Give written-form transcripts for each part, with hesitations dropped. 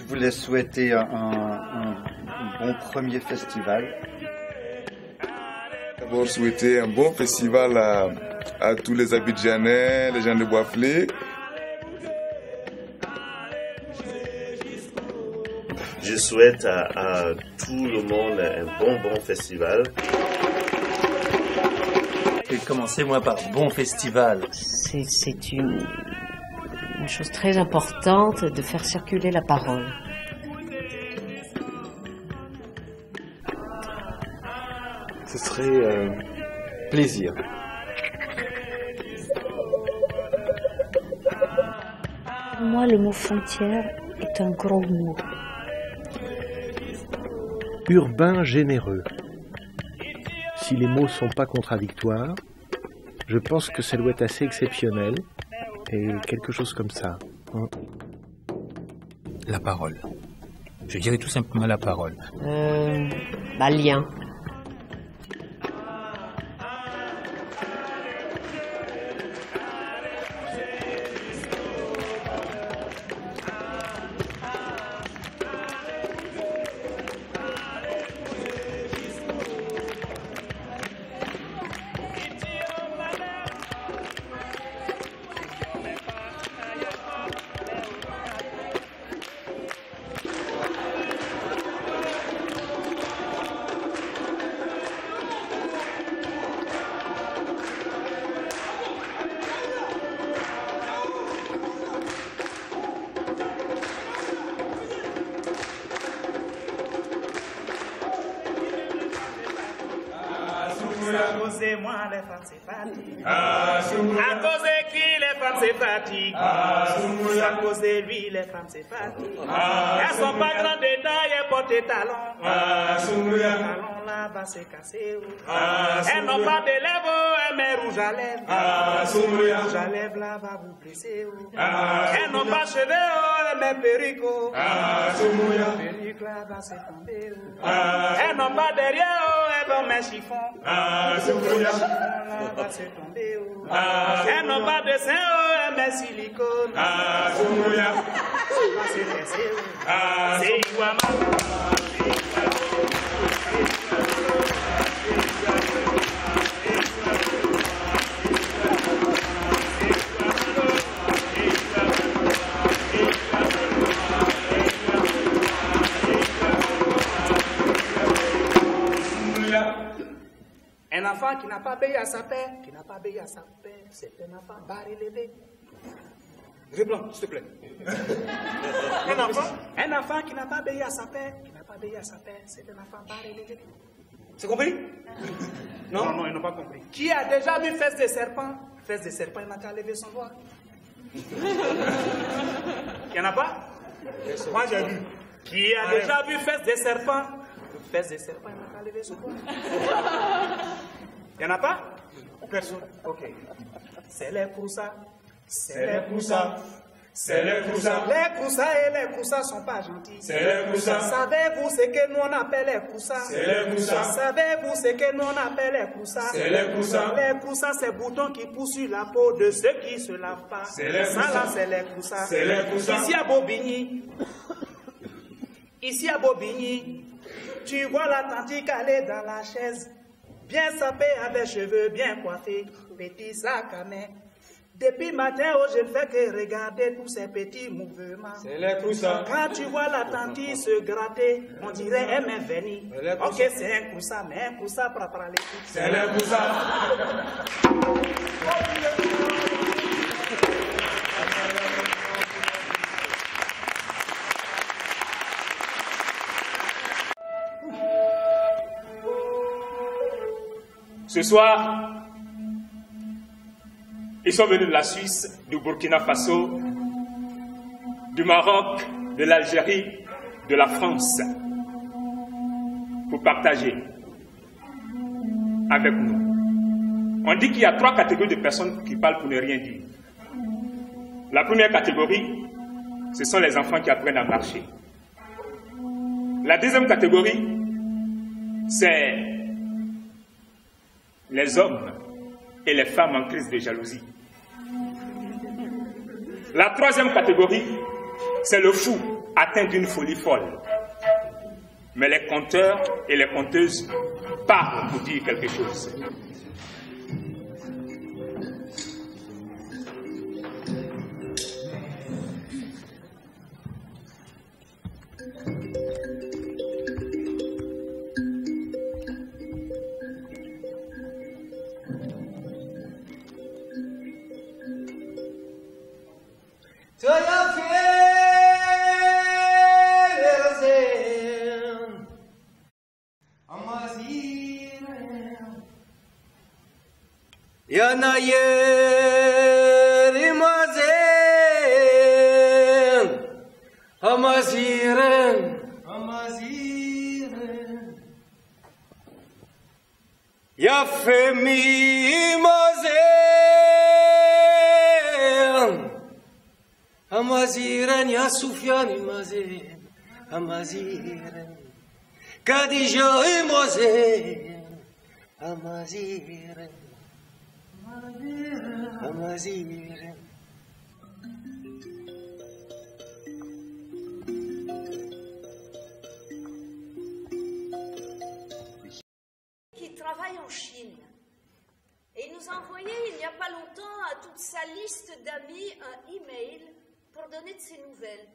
voulais souhaiter un bon premier festival. D'abord souhaiter un bon festival à tous les Abidjanais, les gens de Boisflé. Je souhaite à tout le monde un bon festival. Et commencez moi par bon festival. C'est une chose très importante de faire circuler la parole. Ce serait plaisir. Pour moi, le mot frontière est un gros mot. Urbain généreux. Si les mots sont pas contradictoires, je pense que ça doit être assez exceptionnel et quelque chose comme ça. La parole. Je dirais tout simplement la parole. Lien. Moi les femmes c'est fatigué. À cause de qui les femmes c'est fatigué. À cause de lui les femmes c'est fatigué. Elles sont pas grandes de taille et portent des talons. Talons là-bas c'est cassé. Elles n'ont pas de lèvres, elles mettent rouge à lèvres. Rouge à lèvres là-bas vous blessez. Elles n'ont pas cheveux, elles mettent perruque. Perruque là-bas c'est tombé. Elles n'ont pas derrière, elles vont mettre chiffon. Elles n'ont pas de sein, elles mettent silicone. C'est Iguama. Un enfant qui n'a pas payé à sa paix, c'est un enfant bas-relevé. Reprends, s'il te plaît. Un enfant qui n'a pas payé à sa paix, c'est un enfant bas-relevé. C'est compris? Non, ils n'ont pas compris. Qui a déjà vu fesse de serpent? Fesse de serpent, il n'a qu'à lever son doigt. Il n'y en a pas? Moi j'ai vu. Qui a déjà vu fesse de serpent? Fesse de serpent, il n'a qu'à lever son doigt. Il n'y en a pas? Personne. Ok. C'est les Kroussa. Les Kroussa et les Kroussa sont pas gentils. Savez-vous ce que nous on appelle les Kroussa? Savez-vous ce que nous on appelle les Kroussa? Les Kroussa, c'est boutons qui poussent sur la peau de ceux qui se lavent pas. Ça là, c'est les Kroussa. Ici à Bobigny, tu vois la tante calée dans la chaise. Bien sapé avec cheveux bien coiffés, petit sac à main. Depuis matin, je ne fais que regarder tous ces petits mouvements. C'est les Kroussa. Quand tu vois la tante se gratter, on dirait elle m'est venue. Ok, c'est un Kroussa, mais un Kroussa pour parler. C'est les Kroussa. Ce soir, ils sont venus de la Suisse, du Burkina Faso, du Maroc, de l'Algérie, de la France, pour partager avec nous. On dit qu'il y a 3 catégories de personnes qui parlent pour ne rien dire. La première catégorie, ce sont les enfants qui apprennent à marcher. La deuxième catégorie, c'est les hommes et les femmes en crise de jalousie. La troisième catégorie, c'est le fou atteints d'une folie folle. Mais les conteurs et les conteuses parlent pour dire quelque chose. Yanayeri mazen amaziren ya femi mazen amaziren ya Sufyan mazen amaziren Kadija mazen amaziren Amazir. Qui travaille en Chine. Et il nous a envoyé il n'y a pas longtemps à toute sa liste d'amis un email pour donner de ses nouvelles.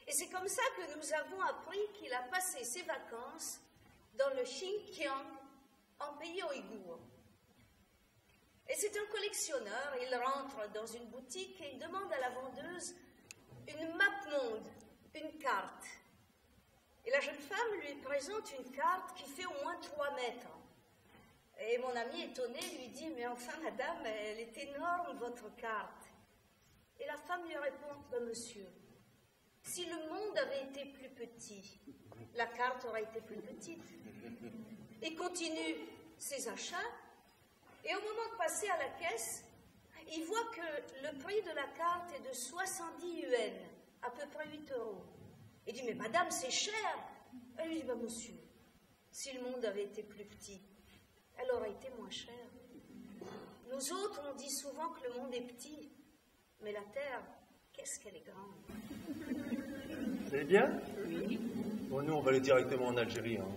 Et c'est comme ça que nous avons appris qu'il a passé ses vacances dans le Xinjiang, en pays ouïghour. Et c'est un collectionneur, il rentre dans une boutique et il demande à la vendeuse une map monde, une carte. Et la jeune femme lui présente une carte qui fait au moins 3 mètres. Et mon ami étonné lui dit « Mais enfin madame, elle est énorme votre carte ». Et la femme lui répond « Monsieur, si le monde avait été plus petit, la carte aurait été plus petite ». Il continue ses achats. Et au moment de passer à la caisse, il voit que le prix de la carte est de 70 yuan, à peu près 8 €. Il dit, mais madame, c'est cher. Elle lui dit, bah, monsieur, si le monde avait été plus petit, elle aurait été moins chère. Nous autres, on dit souvent que le monde est petit, mais la terre, qu'est-ce qu'elle est grande. Vous allez bien? Oui. Bon, nous, on va aller directement en Algérie. Hein.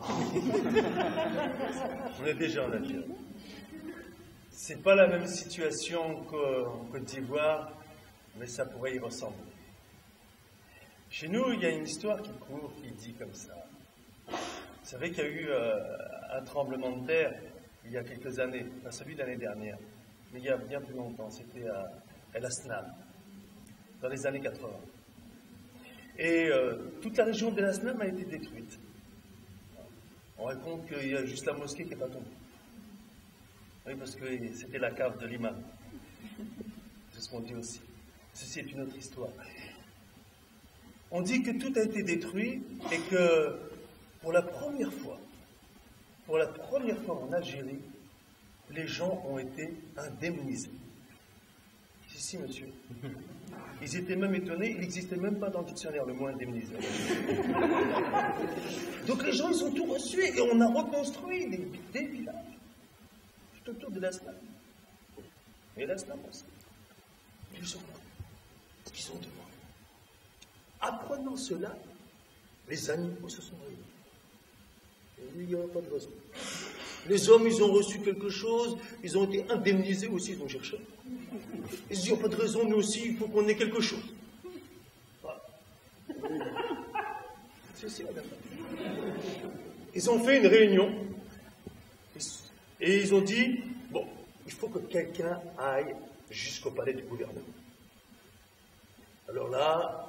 On est déjà en Algérie. C'est pas la même situation qu'en Côte d'Ivoire, mais ça pourrait y ressembler. Chez nous, il y a une histoire qui court, qui dit comme ça. Vous savez qu'il y a eu un tremblement de terre il y a quelques années, pas celui de l'année dernière, mais il y a bien plus longtemps, c'était à El Asnam, dans les années 80. Et toute la région d'El Asnam a été détruite. On raconte qu'il y a juste la mosquée qui n'est pas tombée. Oui, parce que c'était la cave de l'imam. C'est ce qu'on dit aussi. Ceci est une autre histoire. On dit que tout a été détruit et que pour la première fois en Algérie, les gens ont été indemnisés. Si, monsieur. Ils étaient même étonnés, il n'existait même pas dans le dictionnaire le mot indemnisé. Donc les gens, ils ont tout reçu et on a reconstruit des villages tout autour de l'Aslam. Et l'Aslam aussi. Ils ont demandé. Apprenant cela, les animaux se sont réunis. Et il n'y a pas de raison. Les hommes, ils ont reçu quelque chose, ils ont été indemnisés aussi, ils ont cherché. Ils se disent, il n'y a pas de raison, nous aussi, il faut qu'on ait quelque chose. Voilà. C'est aussi la même. Ils ont fait une réunion, et ils ont dit, bon, il faut que quelqu'un aille jusqu'au palais du gouvernement. Alors là,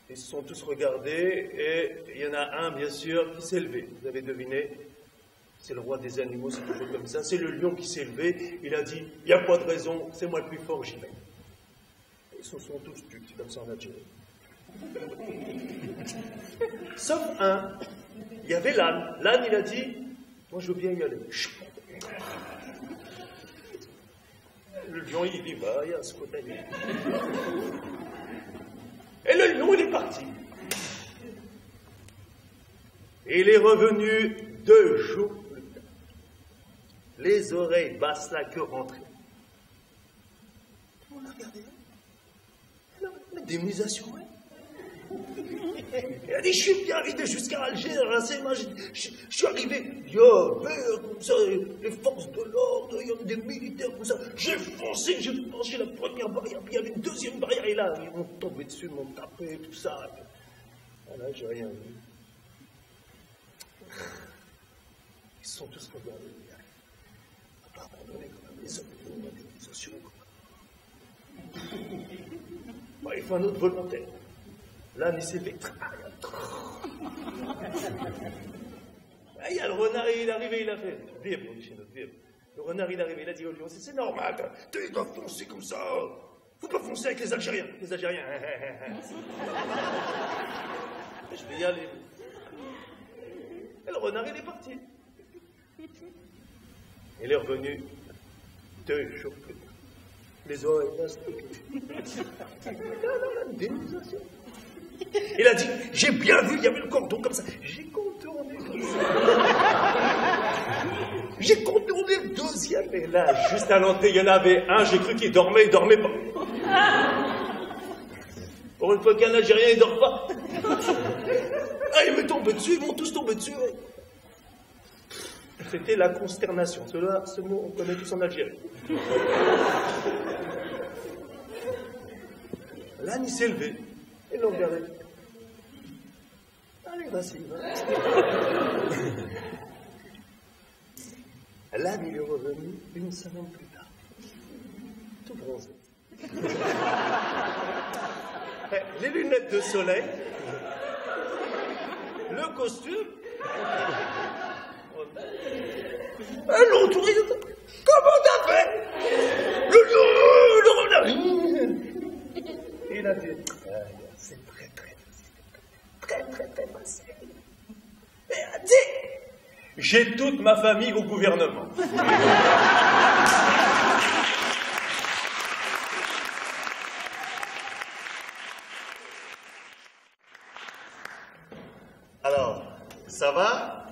ils se sont tous regardés, et il y en a un, bien sûr, qui s'est levé. Vous avez deviné, c'est le roi des animaux, c'est toujours comme ça. C'est le lion qui s'est levé, il a dit, il n'y a pas de raison, c'est moi le plus fort, j'y vais. Ils se sont tous tués, c'est comme ça en Algérie. Sauf un, il y avait l'âne. L'âne, il a dit, moi je veux bien y aller. Le lion, il y va, il y a ce côté. Et le lion, il est parti. Et il est revenu 2 jours plus tard. Les oreilles basses, la queue rentrée. On a regardé. L'indemnisation, ouais. Il a dit, je suis bien arrivé jusqu'à Alger, je suis arrivé, il y a comme ça, les forces de l'ordre, il y avait des militaires comme ça. J'ai foncé la première barrière, puis il y avait une deuxième barrière, et là, ils m'ont tombé dessus, ils m'ont tapé, tout ça. Voilà, j'ai rien vu. Ils sont tous regardés. On va pas abandonner quand même les hommes, on a des sociaux. Bon, il faut un autre volontaire. Là, mais c'est vite. Il y a le renard, il est arrivé, il a fait. Vive, on dit chez notre vive. Le renard, il est arrivé, il a dit au lion, c'est normal, tu dois foncer comme ça. Faut pas foncer avec les Algériens. Les Algériens. Je vais y aller. Et le renard, il est parti. Il est revenu 2 jours plus tard. Les oreilles dénonciation. Il a dit, j'ai bien vu, il y avait le cordon comme ça. J'ai contourné comme ça. J'ai contourné le deuxième. Et là, juste à l'entrée, il y en avait un, j'ai cru qu'il dormait, il dormait pas. Pour une fois qu'un Algérien, il dort pas. Ah, ils m'est tombé dessus, ils m'ont tous tombé dessus. Ouais. C'était la consternation. Ce mot, on connaît tous en Algérie. L'âne, il s'est levé. Ils l'ont regardé. Allez, vas-y, L'âne, il est revenu une semaine plus tard. Tout bronzé. Les lunettes de soleil. Le costume. L'autre, comment t'as fait? Le renard. Il a dit, c'est très facile. Mais il a dit, j'ai toute ma famille au gouvernement. Alors, ça va?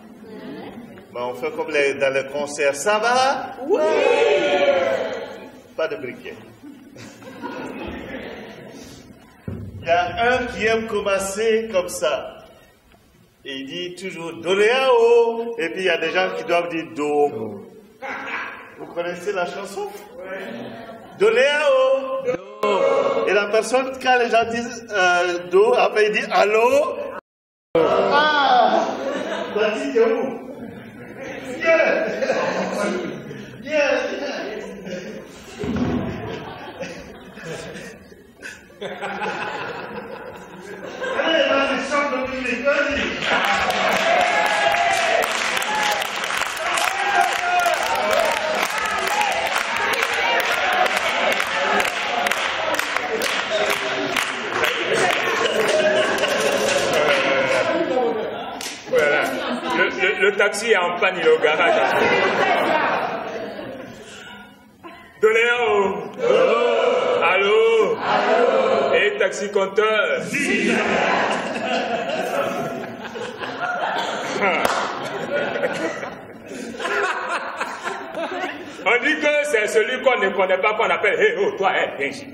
Ben, on fait comme dans le concert, ça va? Oui! Pas de briquet. Il y a un qui aime commencer comme ça. Et il dit toujours Doléao. Et puis il y a des gens qui doivent dire Do. Vous connaissez la chanson? Doléao. Do. Et la personne, quand les gens disent Do, après il dit Allô. Ah! Toi, tu es où? Viens! Viens! Allez, vas-y, chante le public, vas-y! Voilà. Le taxi est en panne, il est au garage. Doléao. Allô. Allô. Et taxi compteur. Si. On dit que c'est celui qu'on ne connaît pas qu'on appelle hey, oh, toi, viens ici.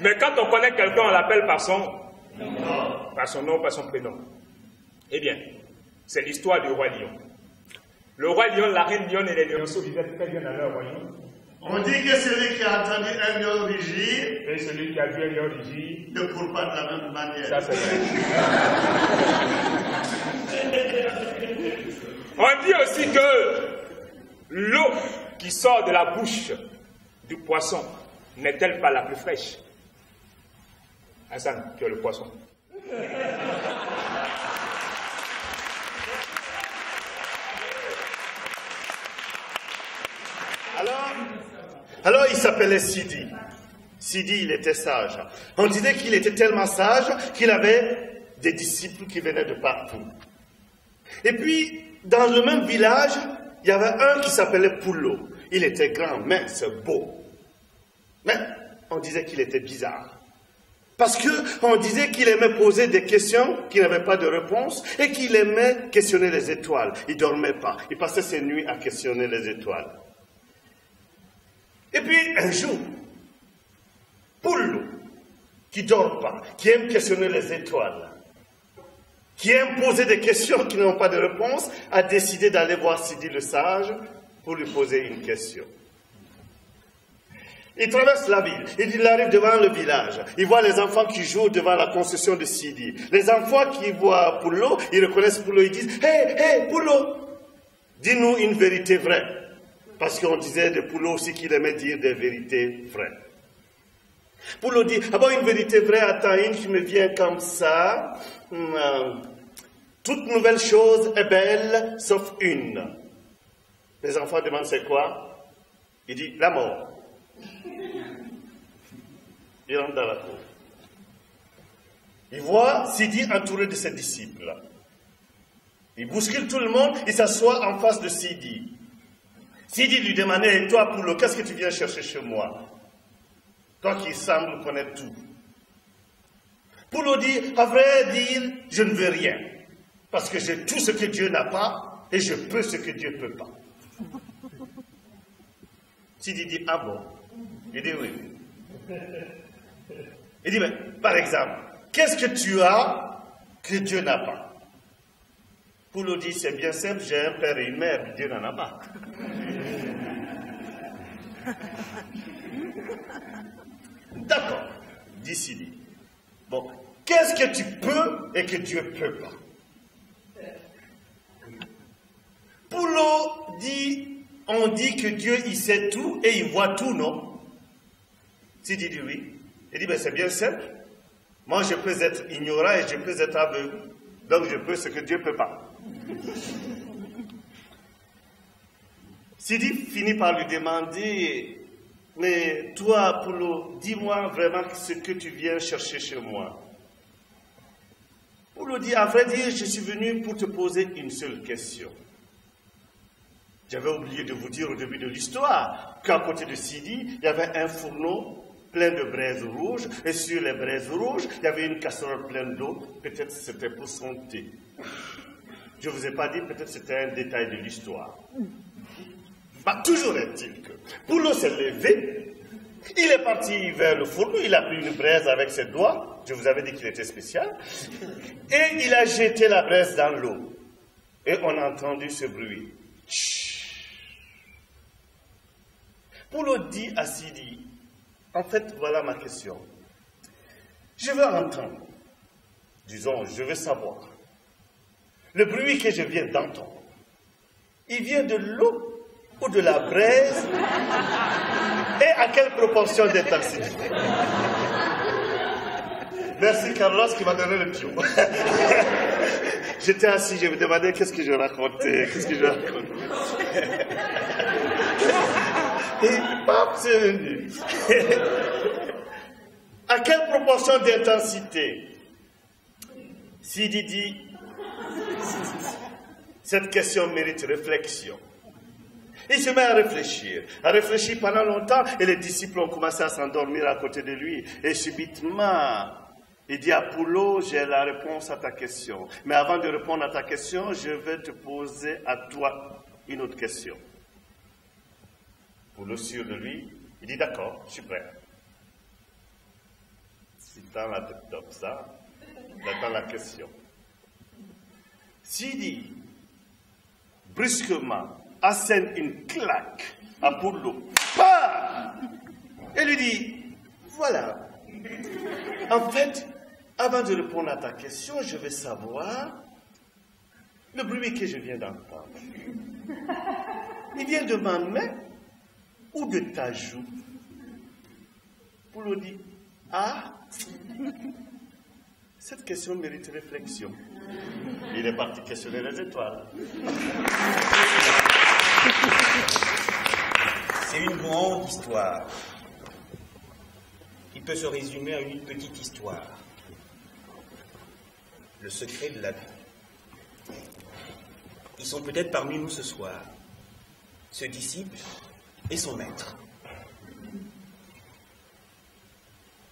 Mais quand on connaît quelqu'un, on l'appelle par son nom, par son prénom. Eh bien, c'est l'histoire du roi lion. Le roi lion, la reine lion et les lionceaux vivaient très bien dans leur royaume. On dit que celui qui a entendu un lion rugir et celui qui a vu un lion rugir ne court pas de la même manière. Ça, c'est vrai. On dit aussi que l'eau qui sort de la bouche du poisson n'est-elle pas la plus fraîche? Hassan, tu es le poisson. Alors il s'appelait Sidi. Sidi, il était sage. On disait qu'il était tellement sage qu'il avait des disciples qui venaient de partout. Et puis, dans le même village, il y avait un qui s'appelait Poulot. Il était grand, mince, beau. Mais on disait qu'il était bizarre. Parce qu'on disait qu'il aimait poser des questions qui n'avaient pas de réponse et qu'il aimait questionner les étoiles. Il ne dormait pas. Il passait ses nuits à questionner les étoiles. Et puis, un jour, Poulot, qui ne dort pas, qui aime questionner les étoiles, qui aime poser des questions qui n'ont pas de réponse, a décidé d'aller voir Sidi le sage pour lui poser une question. Il traverse la ville, il arrive devant le village, il voit les enfants qui jouent devant la construction de Sidi. Les enfants qui voient Poulot, ils reconnaissent Poulot, ils disent « Hé, hé, Poulot, dis-nous une vérité vraie. » Parce qu'on disait de Poulot aussi qu'il aimait dire des vérités vraies. Poulot dit « Ah bon, une vérité vraie, attends, une qui me vient comme ça. Toute nouvelle chose est belle, sauf une. » Les enfants demandent « C'est quoi ?» Il dit « La mort. » Il rentre dans la cour. Il voit Sidi entouré de ses disciples. Il bouscule tout le monde, il s'assoit en face de Sidi. Sidi lui demandait, et toi, Poulot, qu'est-ce que tu viens chercher chez moi? Toi qui sembles connaître tout. Poulot dit, à vrai dire, je ne veux rien. Parce que j'ai tout ce que Dieu n'a pas, et je peux ce que Dieu ne peut pas. Sidi dit, ah bon? Il dit oui. Il dit, mais, par exemple, qu'est-ce que tu as que Dieu n'a pas? Poulot dit, c'est bien simple, j'ai un père et une mère, Dieu n'en a pas. D'accord, dit Sidi. Bon, qu'est-ce que tu peux et que Dieu ne peut pas? Poulot dit, on dit que Dieu, il sait tout et il voit tout, non? Sidi dit oui. Il dit, ben c'est bien simple. Moi, je peux être ignorant et je peux être aveugle. Donc, je peux ce que Dieu ne peut pas. Sidi finit par lui demander, mais toi, Poulot, dis-moi vraiment ce que tu viens chercher chez moi. Poulot dit, à vrai dire, je suis venu pour te poser une seule question. J'avais oublié de vous dire au début de l'histoire qu'à côté de Sidi, il y avait un fourneau plein de braises rouges, et sur les braises rouges, il y avait une casserole pleine d'eau, peut-être c'était pour son thé. Je ne vous ai pas dit, peut-être c'était un détail de l'histoire. Bah, toujours est-il que Poulot s'est levé, il est parti vers le fourneau, il a pris une braise avec ses doigts, je vous avais dit qu'il était spécial, et il a jeté la braise dans l'eau. Et on a entendu ce bruit. Poulot dit à Sidi, en fait, voilà ma question. Je veux entendre, disons, je veux savoir, le bruit que je viens d'entendre, il vient de l'eau ou de la braise et à quelle proportion d'intensité? Merci Carlos qui m'a donné le pion. J'étais assis, je me demandais qu'est-ce que je racontais, Et hop, c'est venu. À quelle proportion d'intensité? Sidi dit, cette question mérite réflexion. Il se met à réfléchir pendant longtemps, et les disciples ont commencé à s'endormir à côté de lui. Et subitement, il dit à Poulot, j'ai la réponse à ta question. Mais avant de répondre à ta question, je vais te poser à toi une autre question. Poulot sûr de lui, il dit d'accord, je suis prêt. Il tend la tête comme ça, il attend la question. Sidi, brusquement, assène une claque à Poulot. Et lui dit, voilà. En fait, avant de répondre à ta question, je veux savoir le bruit que je viens d'entendre. Il vient de ma main ou de ta joue? Poulot dit, ah, cette question mérite réflexion. Il est parti questionner les étoiles. C'est une grande histoire qui peut se résumer à une petite histoire. Le secret de la vie. Ils sont peut-être parmi nous ce soir, ce disciple et son maître.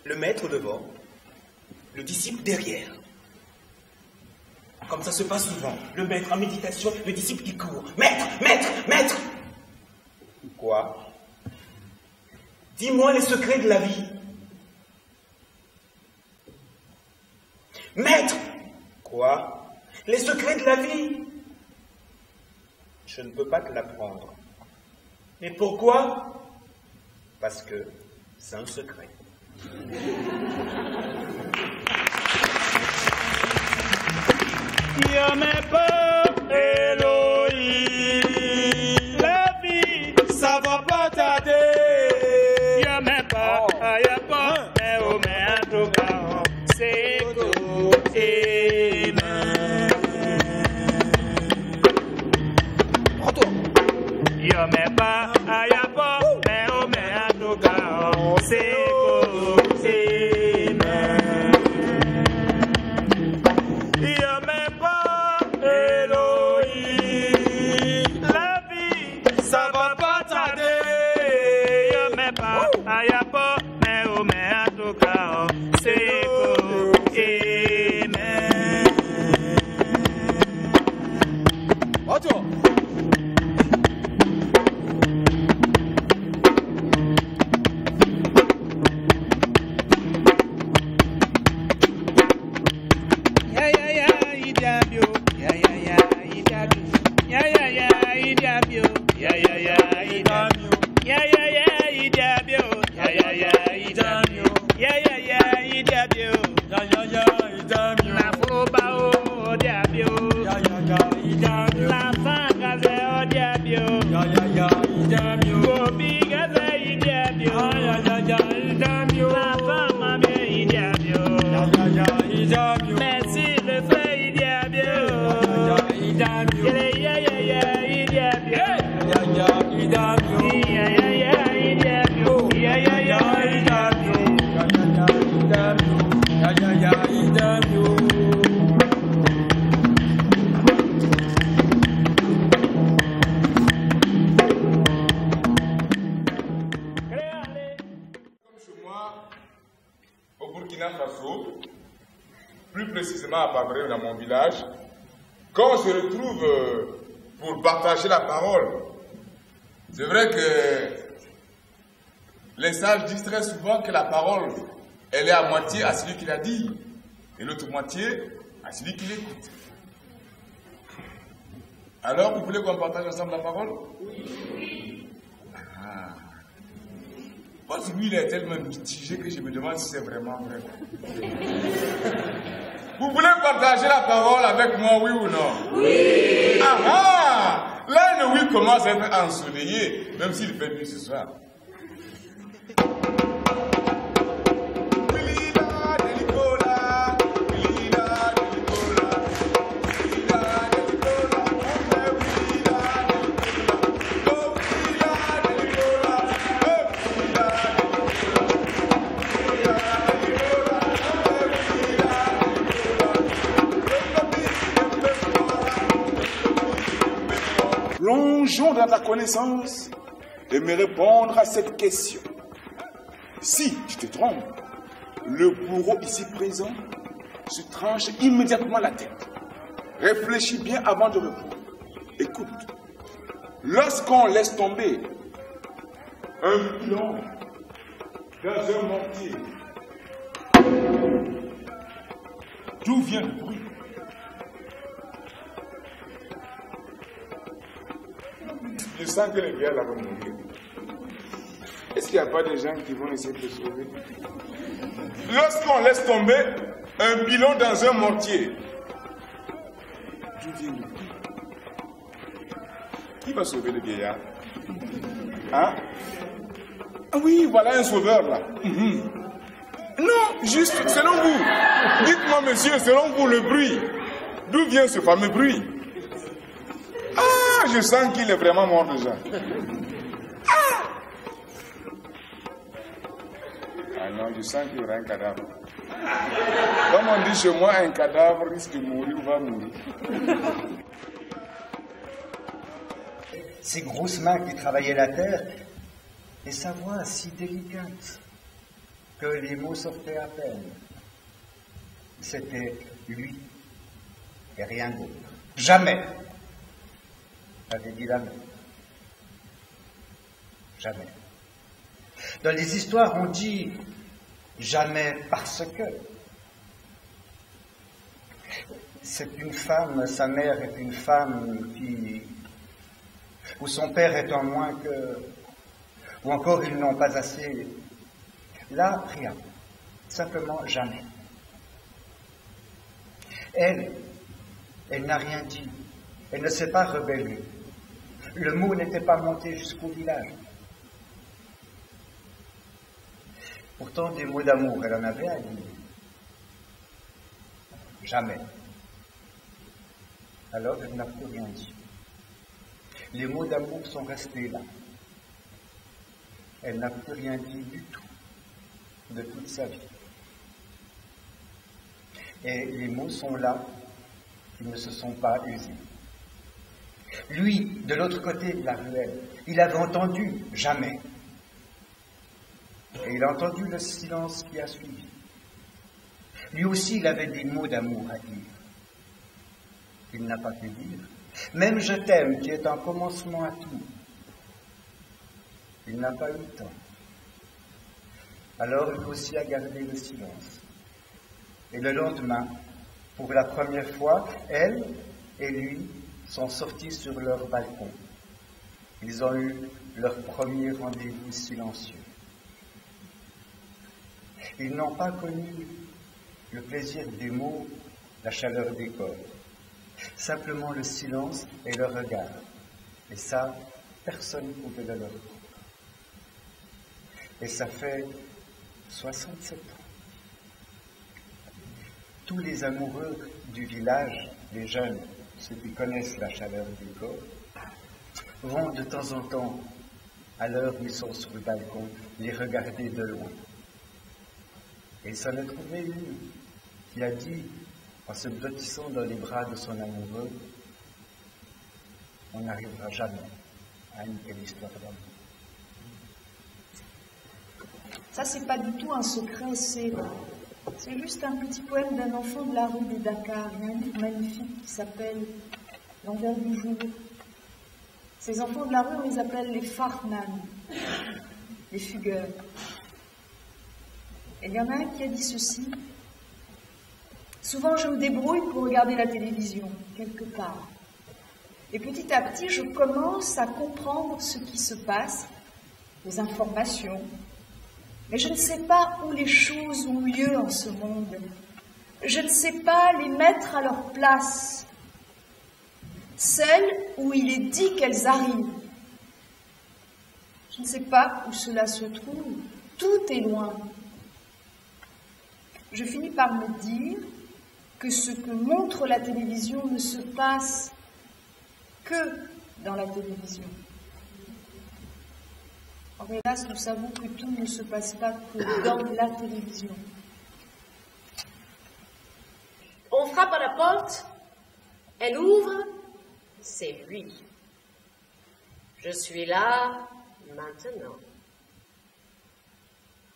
Le maître devant, le disciple derrière. Comme ça se passe souvent. Le maître en méditation, le disciple qui court. Maître, maître, maître. Quoi? Dis-moi les secrets de la vie. Maître! Quoi? Les secrets de la vie? Je ne peux pas te l'apprendre. Et pourquoi? Parce que c'est un secret. La vie, ça va pas tarder. Y'a même pas, y'a pas, mais au moins en tout cas, c'est côté. Y'a même pas, y'a pas, mais au moins en tout cas, c'est côté. Y'a même pas, Elohim. La vie, ça va pas tarder. Y'a même pas, y'a pas, mais au moins en tout cas, c'est côté. Merci le frère Idiabio. Au Burkina Faso, plus précisément à Pabré, dans mon village, quand on se retrouve pour partager la parole, c'est vrai que les sages disent très souvent que la parole, elle est à moitié à celui qui la dit, et l'autre moitié à celui qui l'écoute. Alors, vous voulez qu'on partage ensemble la parole? Oui. Ah. Parce que lui, il est tellement mitigé que je me demande si c'est vraiment vrai. Vous voulez partager la parole avec moi, oui ou non? Oui! Ah ah! Là, le oui commence à être ensoleillé, même s'il fait nuit ce soir. Plongeons dans ta connaissance et me répondre à cette question. Si tu te trompes, le bourreau ici présent se tranche immédiatement la tête. Réfléchis bien avant de répondre. Écoute, lorsqu'on laisse tomber un pilon dans un mortier, d'où vient le bruit? Je sens que les gars là vont mourir. Est-ce qu'il n'y a pas des gens qui vont essayer de se sauver? Lorsqu'on laisse tomber un pilon dans un mortier, d'où vient le bruit? Qui va sauver le vieillard? Hein? Ah oui, voilà un sauveur là. Non, juste selon vous. Dites-moi, monsieur, selon vous, le bruit. D'où vient ce fameux bruit? Ah, je sens qu'il est vraiment mort déjà. Ah non, je sens qu'il y aura un cadavre. Comme on dit chez moi, un cadavre risque de mourir ou va mourir. Ces grosses mains qui travaillaient la terre, et sa voix si délicate que les mots sortaient à peine. C'était lui et rien d'autre. Jamais, avait dit la main. Jamais. Dans les histoires, on dit jamais parce que. c'est une femme, sa mère est une femme où son père est en moins que, ou encore ils n'ont pas assez. Là, rien. Simplement jamais. Elle n'a rien dit. Elle ne s'est pas rebellée. Le mot n'était pas monté jusqu'au village. Pourtant, des mots d'amour, elle en avait à dire. Jamais. Alors, elle n'a plus rien dit. Les mots d'amour sont restés là. Elle n'a plus rien dit du tout, de toute sa vie. Et les mots sont là, ils ne se sont pas usés. Lui, de l'autre côté de la ruelle, il avait entendu jamais. Et il a entendu le silence qui a suivi. Lui aussi, il avait des mots d'amour à dire. Il n'a pas pu dire. Même je t'aime, qui est un commencement à tout. Il n'a pas eu le temps. Alors lui aussi a gardé le silence. Et le lendemain, pour la première fois, elle et lui sont sortis sur leur balcon. Ils ont eu leur premier rendez-vous silencieux. Ils n'ont pas connu le plaisir des mots, la chaleur des corps. Simplement le silence et le regard. Et ça, personne ne pouvait le leur dire. Et ça fait 67 ans. Tous les amoureux du village, les jeunes, ceux qui connaissent la chaleur du corps, vont de temps en temps, à l'heure où ils sont sur le balcon, les regarder de loin. Et il s'en est trouvé une qui a dit, en se blottissant dans les bras de son amoureux, on n'arrivera jamais à une telle histoire d'amour. Ça, c'est pas du tout un secret, c'est juste un petit poème d'un enfant de la rue des Dakar. Il y a un livre magnifique qui s'appelle L'envers du jour. Ces enfants de la rue, on les appelle les farman, les fugueurs. Et il y en a un qui a dit ceci. Souvent, je me débrouille pour regarder la télévision, quelque part. Et petit à petit, je commence à comprendre ce qui se passe, les informations. Mais je ne sais pas où les choses ont lieu en ce monde. Je ne sais pas les mettre à leur place. Celles où il est dit qu'elles arrivent. Je ne sais pas où cela se trouve. Tout est loin. Je finis par me dire que ce que montre la télévision ne se passe que dans la télévision. Or, hélas, nous savons que tout ne se passe pas que dans la télévision. On frappe à la porte, elle ouvre, c'est lui. Je suis là maintenant.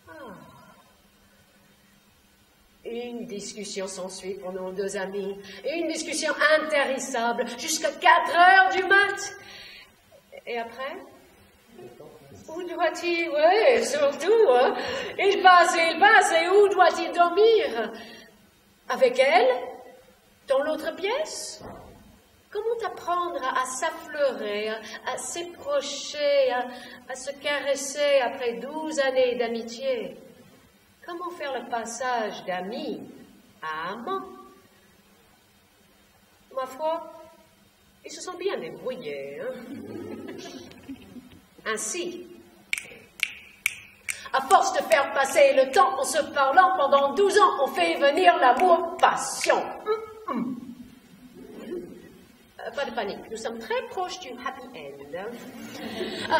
Ah. Une discussion s'ensuit pour nos deux amis. Une discussion intarissable jusqu'à 4 heures du mat. Et après, où doit-il, oui, surtout, hein, il passe, et où doit-il dormir? Avec elle? Dans l'autre pièce? Comment apprendre à s'affleurer, à s'approcher, à se caresser après 12 années d'amitié? Comment faire le passage d'ami à amant? Ma foi, ils se sont bien débrouillés, hein? Ainsi, à force de faire passer le temps en se parlant pendant 12 ans, on fait venir l'amour-passion. Pas de panique, nous sommes très proches du happy end.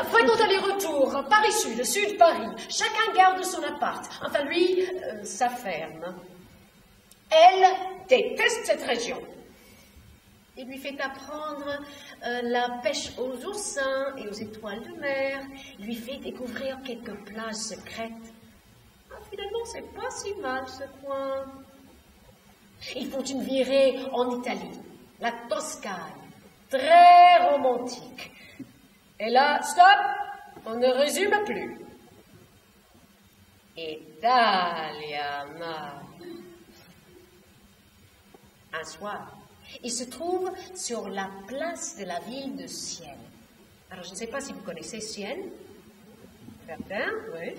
Fréquent aller-retour, Paris-Sud, Sud-Paris. Chacun garde son appart. Enfin, lui, sa ferme. Elle déteste cette région. Il lui fait apprendre la pêche aux oursins et aux étoiles de mer. Il lui fait découvrir quelques plages secrètes. Finalement, c'est pas si mal, ce coin. Ils font une virée en Italie, la Toscane, très romantique. Et là, stop, on ne résume plus. Italia, ma. Un soir, il se trouve sur la place de la ville de Sienne. Alors, je ne sais pas si vous connaissez Sienne. Certains, oui.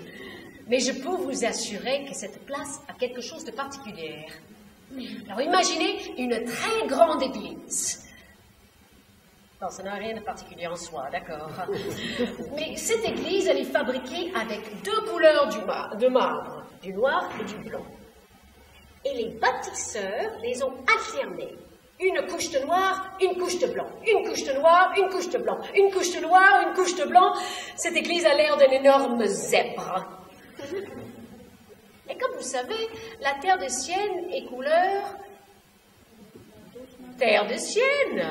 Mais je peux vous assurer que cette place a quelque chose de particulier. Alors, imaginez une très grande église. Bon, ça n'a rien de particulier en soi, d'accord. Mais cette église, elle est fabriquée avec deux couleurs de marbre, du noir et du blanc. Et les bâtisseurs les ont alternés. Une couche de noir, une couche de blanc. Une couche de noir, une couche de blanc. Une couche de noir, une couche de blanc. Cette église a l'air d'un énorme zèbre. Et comme vous savez, la terre de Sienne est couleur terre de Sienne.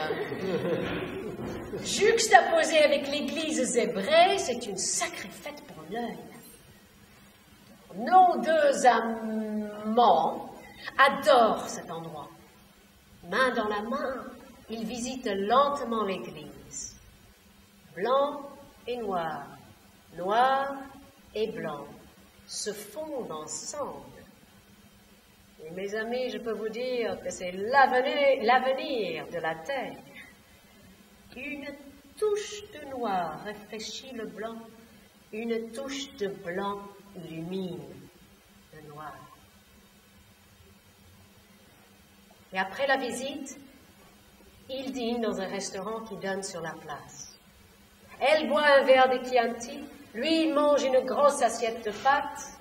Juxtaposée avec l'église zébrée, c'est une sacrée fête pour l'œil. Nos deux amants adorent cet endroit. Main dans la main, ils visitent lentement l'église. Blanc et noir, noir et blanc se fondent ensemble. Et mes amis, je peux vous dire que c'est l'avenir de la terre. Une touche de noir rafraîchit le blanc, une touche de blanc illumine le noir. Et après la visite, il dîne dans un restaurant qui donne sur la place. Elle boit un verre de Chianti, lui il mange une grosse assiette de pâtes,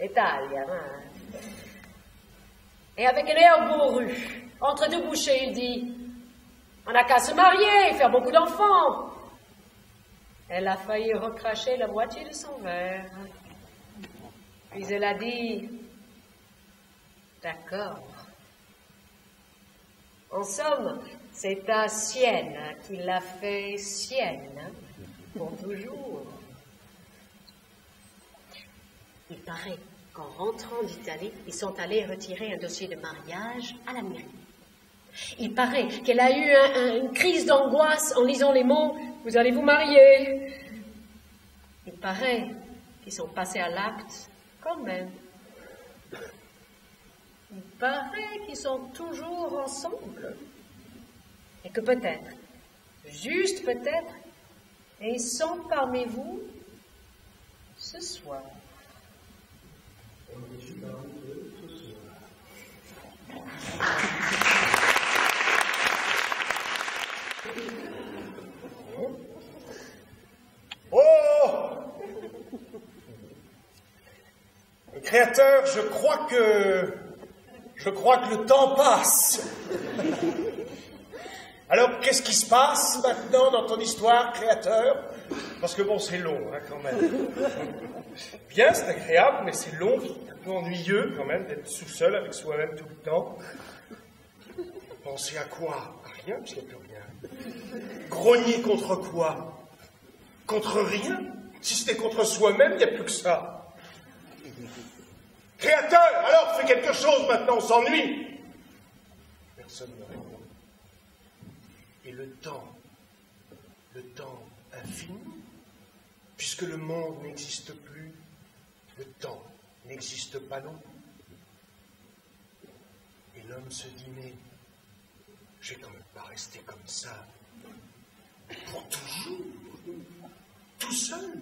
italien, hein. Et avec un air bourru, entre deux bouchées, il dit « On n'a qu'à se marier et faire beaucoup d'enfants !» Elle a failli recracher la moitié de son verre. Puis elle a dit « D'accord. » En somme, c'est à Sienne qu'il l'a fait Sienne, pour toujours. Il paraît qu'en rentrant d'Italie, ils sont allés retirer un dossier de mariage à la mairie. Il paraît qu'elle a eu une crise d'angoisse en lisant les mots « Vous allez vous marier ». Il paraît qu'ils sont passés à l'acte quand même. Il paraît qu'ils sont toujours ensemble. Et que peut-être, juste peut-être, ils sont parmi vous ce soir. Oh! Créateur, je crois que le temps passe. Alors, qu'est-ce qui se passe maintenant dans ton histoire, Créateur? Parce que bon, c'est long, hein, quand même. Bien, c'est agréable, mais c'est long, un peu ennuyeux, quand même, d'être tout seul avec soi-même tout le temps. Penser à quoi? À rien, parce qu'il n'y a plus rien. Grogner contre quoi? Contre rien? Si c'était contre soi-même, il n'y a plus que ça. Créateur, alors fais quelque chose maintenant, on s'ennuie. Personne ne répond. Et le temps infini, puisque le monde n'existe plus, le temps n'existe pas non plus. Et l'homme se dit, mais je vais quand même pas rester comme ça pour toujours, tout seul.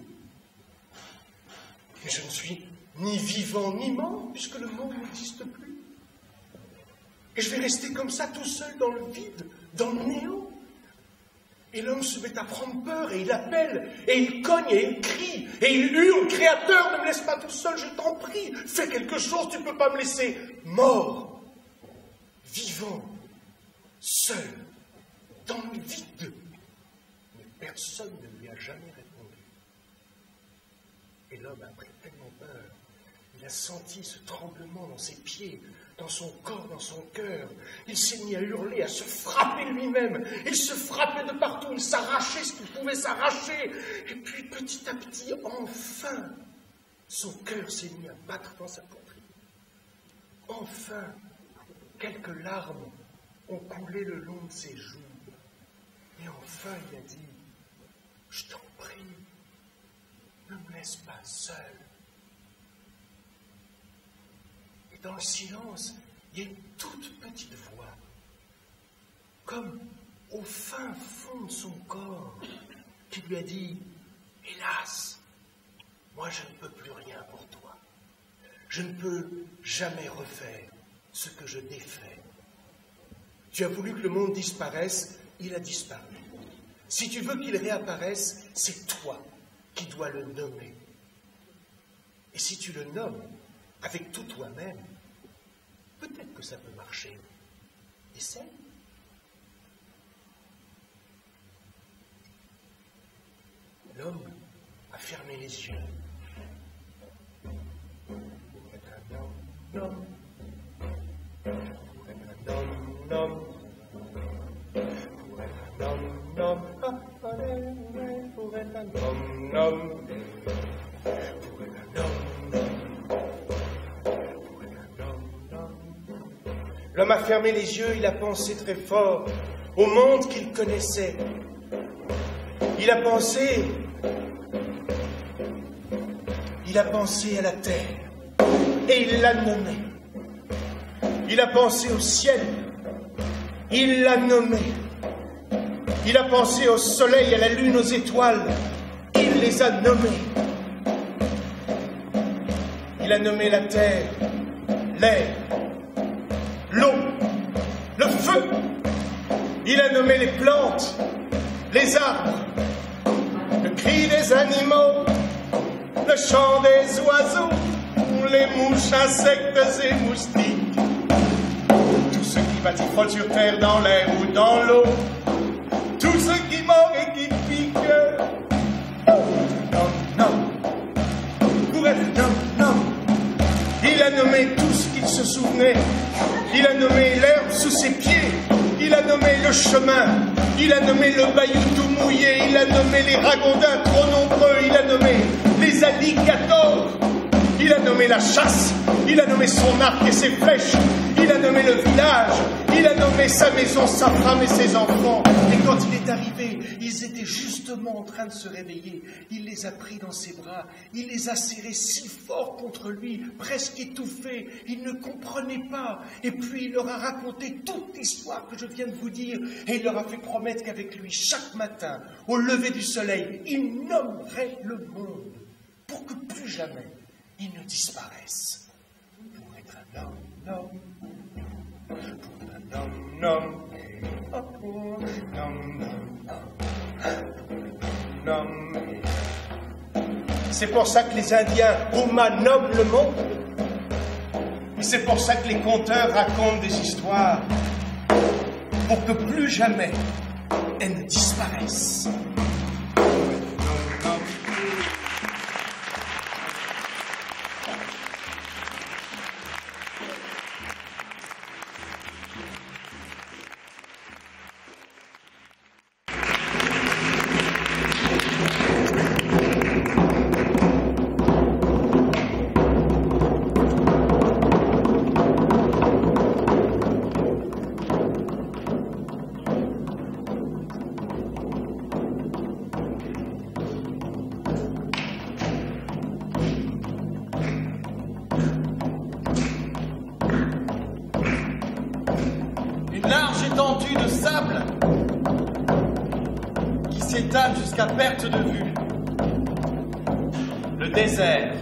Mais je ne suis ni vivant ni mort, puisque le monde n'existe plus. Et je vais rester comme ça, tout seul, dans le vide, dans le néant. Et l'homme se met à prendre peur, et il appelle, et il cogne, et il crie, et il hurle, Créateur, ne me laisse pas tout seul, je t'en prie, fais quelque chose, tu ne peux pas me laisser mort, vivant, seul, dans le vide. Mais personne ne lui a jamais répondu. Et l'homme a pris tellement peur, il a senti ce tremblement dans ses pieds, dans son corps, dans son cœur. Il s'est mis à hurler, à se frapper lui-même. Il se frappait de partout, il s'arrachait ce qu'il pouvait s'arracher. Et puis petit à petit, enfin, son cœur s'est mis à battre dans sa poitrine. Enfin, quelques larmes ont coulé le long de ses joues. Et enfin, il a dit, je t'en prie, ne me laisse pas seul. Et dans le silence, il y a une toute petite voix comme au fin fond de son corps, qui lui a dit « Hélas, moi je ne peux plus rien pour toi. Je ne peux jamais refaire ce que je défais. Tu as voulu que le monde disparaisse, il a disparu. Si tu veux qu'il réapparaisse, c'est toi qui dois le nommer. Et si tu le nommes avec tout toi-même, peut-être que ça peut marcher. Essaye. » L'homme a fermé les yeux. Pour être un homme, pour être un homme, pour être un homme, pour être un homme, L'homme a fermé les yeux, il a pensé très fort au monde qu'il connaissait. Il a pensé à la terre et il l'a nommé. Il a pensé au ciel, il l'a nommé. Il a pensé au soleil, à la lune, aux étoiles, il les a nommés. Il a nommé la terre, l'air, l'eau, le feu. Il a nommé les plantes, les arbres, le cri des animaux, le chant des oiseaux, les mouches, insectes et moustiques. Tout ce qui batifolent sur terre, dans l'air ou dans l'eau, tout ce qui mord et qui pique. Non, pour être non. Il a nommé tout ce qu'il se souvenait. Il a nommé l'herbe sous ses pieds. Il a nommé le chemin. Il a nommé le bayou tout mouillé. Il a nommé les ragondins trop nombreux. Il a nommé les alligators. Il a nommé la chasse. Il a nommé son arc et ses flèches. Il a nommé le village. Il a nommé sa maison, sa femme et ses enfants. Et quand il est arrivé, ils étaient justement en train de se réveiller. Il les a pris dans ses bras. Il les a serrés si fort contre lui, presque étouffés. Ils ne comprenaient pas. Et puis il leur a raconté toute l'histoire que je viens de vous dire. Et il leur a fait promettre qu'avec lui, chaque matin, au lever du soleil, il nommerait le monde pour que plus jamais il ne disparaisse. Pour être un homme. C'est pour ça que les Indiens Houma nomment le monde. Et c'est pour ça que les conteurs racontent des histoires. Pour que plus jamais elles ne disparaissent. Jusqu'à perte de vue. Le désert.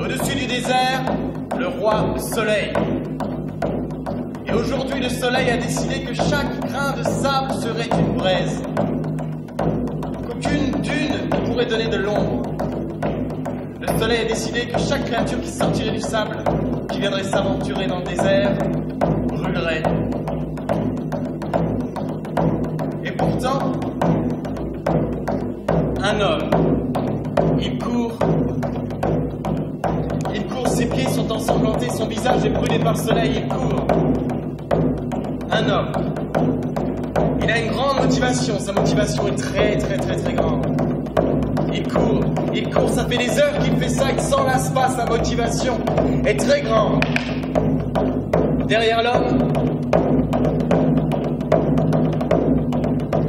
Au-dessus du désert, le roi soleil. Et aujourd'hui, le soleil a décidé que chaque grain de sable serait une braise. Qu'aucune dune ne pourrait donner de l'ombre. Le soleil a décidé que chaque créature qui sortirait du sable, qui viendrait s'aventurer dans le désert, brûlerait. Pourtant, un homme, il court, ses pieds sont ensanglantés, son visage est brûlé par le soleil, il court. Un homme, il a une grande motivation, sa motivation est très grande. Il court, ça fait des heures qu'il fait ça, il ne s'en lasse pas, sa motivation est très grande. Derrière l'homme,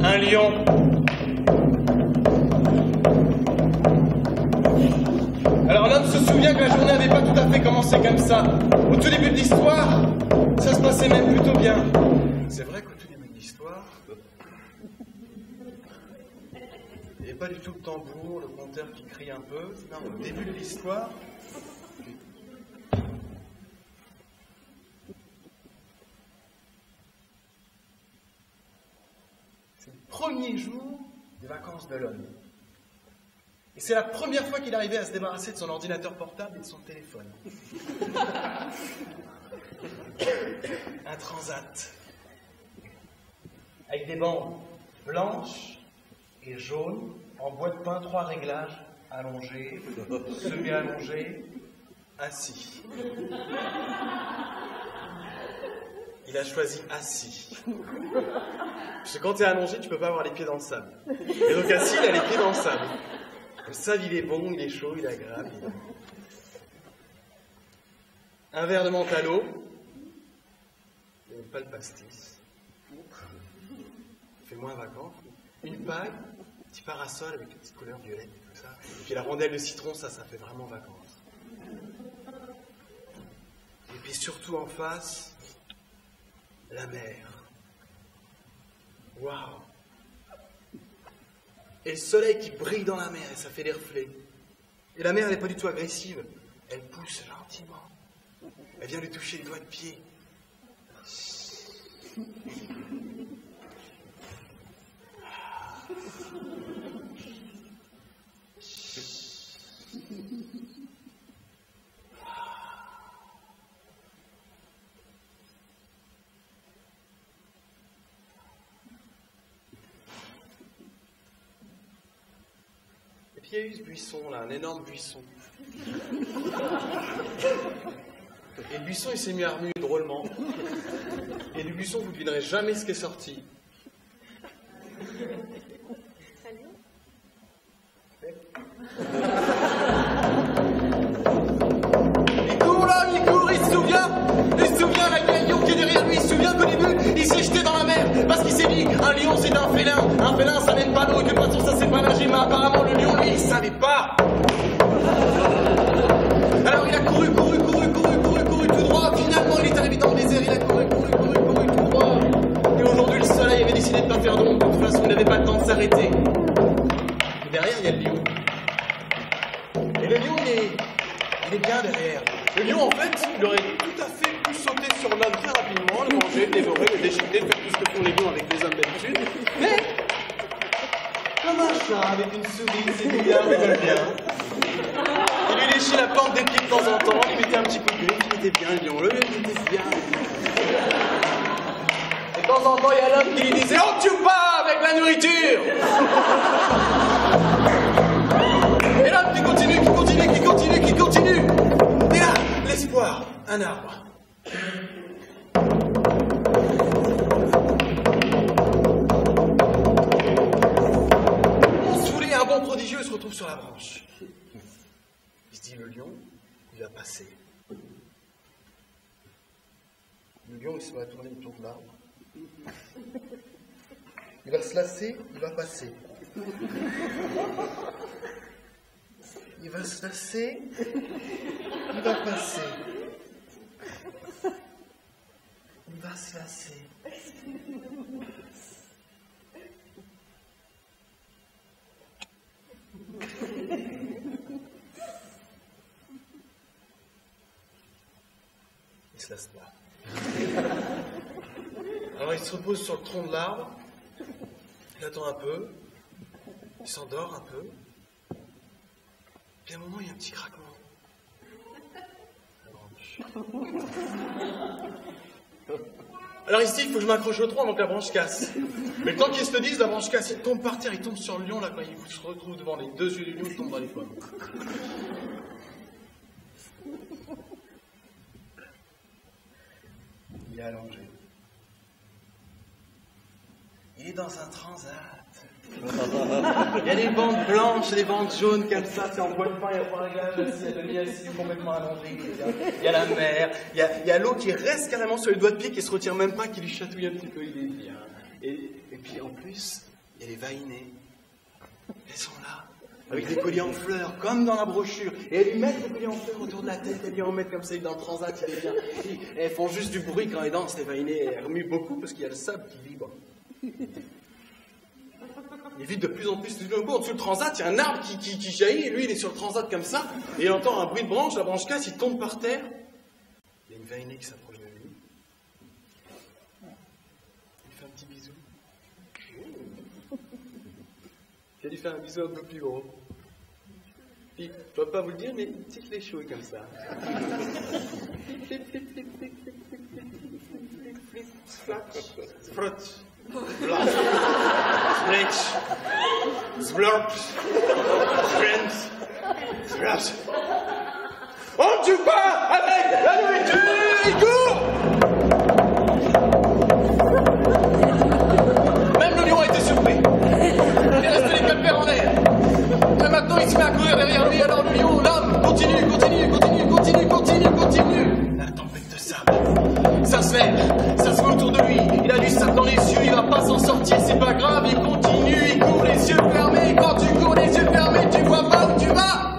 un lion. Alors l'homme se souvient que la journée n'avait pas tout à fait commencé comme ça. Au tout début de l'histoire, Ça se passait même plutôt bien. C'est vrai qu'au tout début de l'histoire, il n'y avait pas du tout le tambour, le compteur qui crie un peu. Non, au début de l'histoire, c'est le premier jour des vacances de l'homme. Et c'est la première fois qu'il arrivait à se débarrasser de son ordinateur portable et de son téléphone. Un transat. Avec des bandes blanches et jaunes, en bois de pin, 3 réglages, allongés, semi-allongés, assis. Il a choisi assis. Parce que quand tu es allongé, tu peux pas avoir les pieds dans le sable. Et donc assis, il a les pieds dans le sable. Le sable, il est bon, il est chaud, il est agréable. Un verre de menthe à l'eau. Il n'aime pas le pastis. Il fait moins vacances. Une paille, un petit parasol avec une petite couleur violette et tout ça. Et puis la rondelle de citron, ça fait vraiment vacances. Et puis surtout en face, la mer. Waouh! Et le soleil qui brille dans la mer, et ça fait des reflets. Et la mer, elle n'est pas du tout agressive. Elle pousse gentiment. Elle vient lui toucher les doigts de pied. Il y a eu ce buisson là, un énorme buisson. Et le buisson il s'est mis à remuer drôlement. Et du buisson vous ne devinerez jamais ce qui est sorti. Il court là, il court, il se souvient, avec un lion qui est derrière lui, il se souvient qu'au début il s'est jeté dans la mer parce qu'il s'est dit un lion c'est un félin ça n'aime pas l'eau et que de toute façon ça c'est pas nager, mais apparemment le lion lui il savait pas. Alors il a couru tout droit, finalement il est arrivé dans le désert, il a couru tout droit. Et aujourd'hui le soleil avait décidé de pas faire d'ombre, de toute façon il n'avait pas le temps de s'arrêter. Et derrière il y a le lion. Et le lion il est bien derrière. Le lion en fait il aurait tout à fait pu sauter sur l'homme très rapidement, le manger, le dévorer, le déchiqueter, faire tout ce que font les lions avec les hommes d'habitude. Mais comme un chat avec une souris, c'est bien, mais de bien. Il lui léchait la plante des pieds de temps en temps, il lui mettait un petit peu d'huile, il était bien le lion, le lion était bien. Et de temps en temps, il y a l'homme qui lui disait « On tue pas avec la nourriture !» Et l'homme qui continue. Et là, l'espoir, un arbre. Un bond prodigieux se retrouve sur la branche. Il se dit le lion, il va passer. Le lion, il se met à tourner autour de l'arbre. Il va se lasser, il va passer. Il va se lasser, il va passer. Il va se lasser. Il se lasse pas. Alors il se repose sur le tronc de l'arbre, il attend un peu, il s'endort un peu, puis à un moment il y a un petit craquement. La branche. Alors ici, il faut que je m'accroche au tronc avant que la branche casse. Mais le temps qu'ils se le disent, la branche casse, il tombe par terre, il tombe sur le lion, là, quand il se retrouve devant les deux yeux du lion, il tombe dans les pommes. Il est allongé. Il est dans un transat. Il y a des bandes blanches et des bandes jaunes comme ça, c'est en bois de pain, il y a pas un réglage assis, il y a demi-assis, complètement allongé. Il y a la mer, il y a l'eau qui reste carrément sur les doigts de pied, qui se retire même pas, qui lui chatouille un petit peu, il est bien. Et puis en plus, il y a les vainés. Elles sont là. avec des colliers en fleurs, comme dans la brochure. Et elles lui mettent des colliers en fleurs autour de la tête, elles lui en mettent comme ça, dans le transat, il est bien. Et elles font juste du bruit quand elles dansent, les vainés, elles remuent beaucoup parce qu'il y a le sable qui vibre. Il vite de plus en plus. Tout d'un coup, en dessous du transat, il y a un arbre qui jaillit, et lui, il est sur le transat comme ça, et il entend un bruit de branche, la branche casse, il tombe par terre. Il y a une vainée qui s'approche de lui. Il lui fait un petit bisou. Il lui fait un bisou un peu plus gros. Puis, je ne dois pas vous le dire, mais une petite fléchouille comme ça. Frotch. Snitch. Splurp. Friends. Splash. On ne joue pas avec la nourriture, il court. Même le lion a été surpris. Il est resté les quatre paires en l'air. Et maintenant, il se met à courir derrière lui. Alors le lion, l'homme, continue. La tempête de sable. Ça se lève, ça se met autour de lui. Il a du sable dans les yeux, il va pas s'en sortir, c'est pas grave. Il continue, il court les yeux fermés. Quand tu cours les yeux fermés, tu vois pas où tu vas.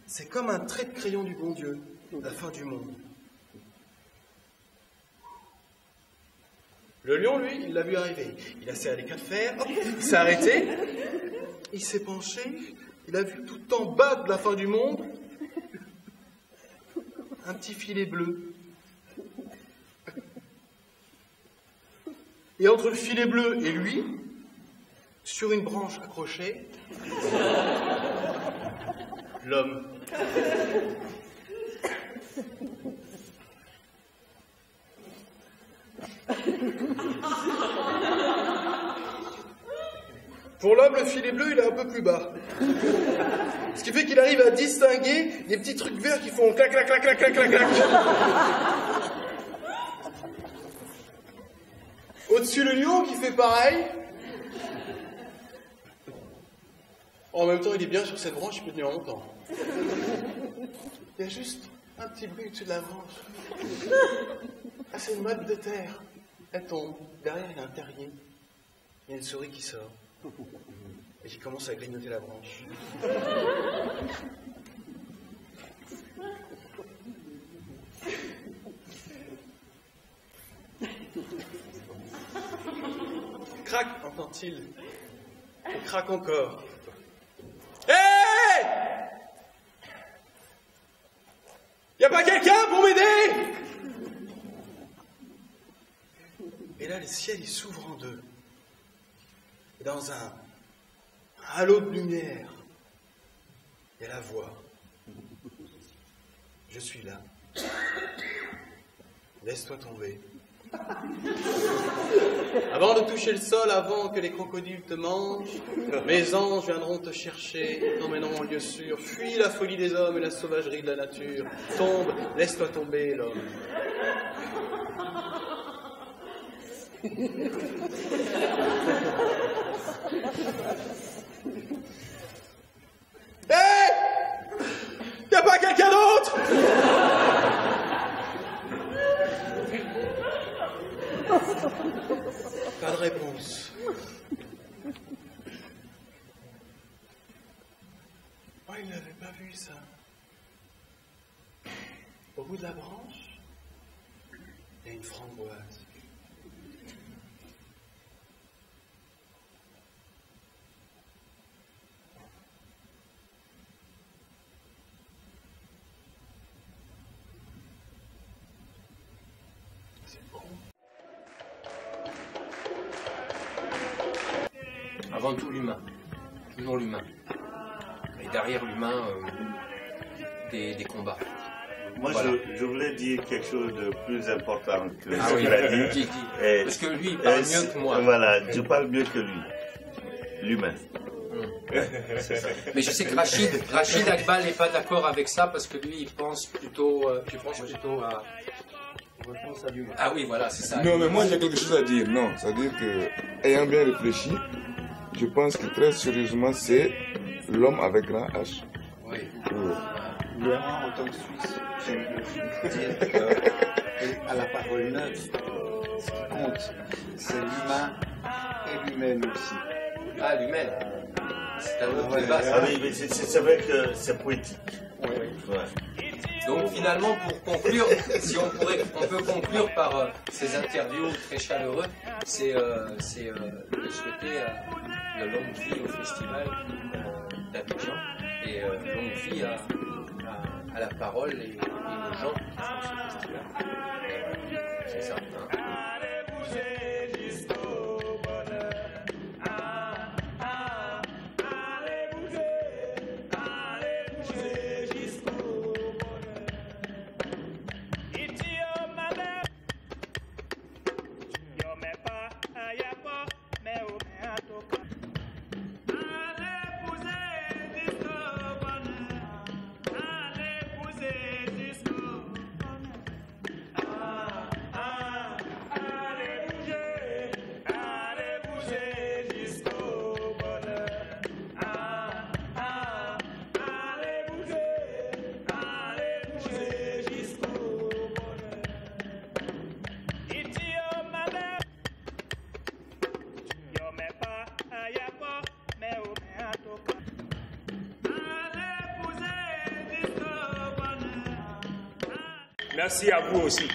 C'est comme un trait de crayon du bon Dieu, la fin du monde. Le lion, lui, il l'a vu arriver. Il a serré les quatre fers, hop, il s'est arrêté, il s'est penché, il a vu tout en bas de la fin du monde un petit filet bleu. Et entre le filet bleu et lui, sur une branche accrochée, l'homme. Pour l'homme, le filet bleu, il est un peu plus bas. Ce qui fait qu'il arrive à distinguer des petits trucs verts qui font clac, clac, clac, clac, clac, clac, clac. Au-dessus, le lion qui fait pareil. En même temps, il est bien sur cette branche, il peut tenir longtemps. Il y a juste un petit bruit au-dessus de la branche. Ah, c'est une motte de terre. Elle tombe. Derrière, il y a un terrier. Il y a une souris qui sort. Et qui commence à grignoter la branche. Crac, entend-il. Et crac encore. Hé! Y a pas quelqu'un pour m'aider? Et là, le ciel, il s'ouvre en deux. Et dans un halo de lumière, il y a la voix. Je suis là. Laisse-toi tomber. Avant de toucher le sol, avant que les crocodiles te mangent, mes anges viendront te chercher, t'emmèneront en lieu sûr. Fuis la folie des hommes et la sauvagerie de la nature. Tombe, laisse-toi tomber, l'homme. Hé! Y a pas quelqu'un d'autre? Pas de réponse. Oh, il n'avait pas vu ça. Au bout de la branche, il y a une framboise. Avant tout l'humain, toujours l'humain. Et derrière l'humain, des combats. Moi, voilà. je voulais dire quelque chose de plus important que ce qu'il a dit. Parce que lui, il parle mieux que moi. Voilà, je parle mieux que lui. L'humain. C'est ça. Mais je sais que Rachid Akbal n'est pas d'accord avec ça parce que lui, il pense plutôt, à l'humain. Ah oui, voilà, c'est ça. Non, mais moi j'ai quelque chose à dire. Non, c'est-à-dire que, ayant bien réfléchi, je pense que très sérieusement, c'est l'homme avec grand H. Oui. Léa, en tant que Suisse, j'aime dire à la parole neuve, Ce qui compte, c'est l'humain et l'humaine aussi. Ah, l'humaine. C'est un autre débat. Ah oui, mais c'est vrai que c'est poétique. Ouais. Donc finalement, pour conclure, si on peut conclure par ces interviews très chaleureux, c'est de souhaiter de longue vie au festival d'Abidjan et longue vie à la parole et aux gens qui font ce festival. C'est ça. Hein. Merci à vous aussi.